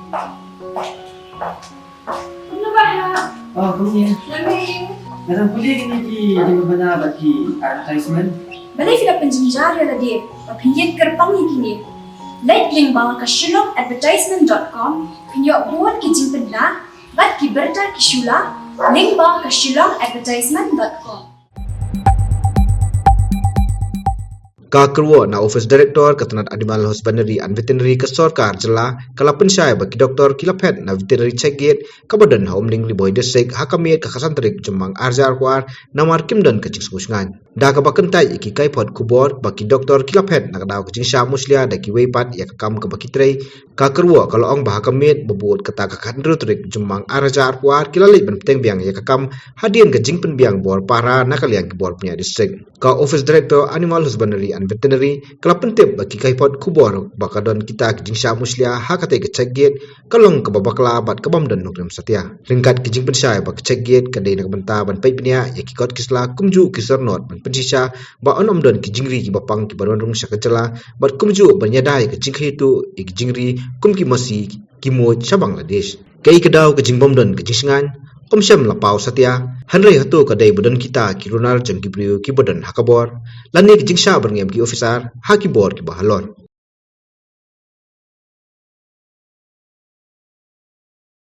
Ano ba ha? Oh, kuya. Lamig. Narang kuya gini ki di mabana ki advertisement. Balay sila penjenjar ya lagi. Papinjit kerpang ini. Like link bawah ke shillongadvertisement.com. Pinyo buat kijing pedla. Bat ki berta ki shula. Link bawah ke shillongadvertisement.com. Kakerwo na Office Director Ketenat Animal Husbandry and Veterinary ke Sorkar Jela Kalapan Syai bagi Doktor Kilapet na Veterinary Cegit Kabadan Homling Liboy Desik Hakamit Kakasantrik Jemang Arjar Kwar Namar Kimdan Kecing Sungusngan Da kabakentai iki kaipot kubor bagi Doktor Kilapet na kadaw kecing Syah Muslia da kiweipat ya kakam kebakitrei Kakerwo kalau ong bahakamit bebuat kata kakandrutrik Jemang Arjar Kwar kilalik penting biang ya kakam hadian kecing penbiang bor para nakaliang kebor punya distrik Ka Office Director Animal Husbandry and Veterinary kelapentip bagi kaipot kubor bakadon kita kijing Syah Muslia hakate kecegit kalong kebabakla bat kebam dan nukrim setia ringkat kijing pensyai bak kecegit kadai nak benta ban pai penia ya kikot kisla kumju kisernot ban pensisa ba onom don kijingri ki bapang ki baron rung sakacela bat kumju banyadai kijing khitu kijingri kumki masi ki mo chabang ladesh kai kedau kijing bom don kijing singan Komsyam lapau setia, hanrei hatu kadai badan kita kirunar jengki beriu ki badan hakabor, lani kijing Syah berngem ki ofisar, haki bor ki bahalor.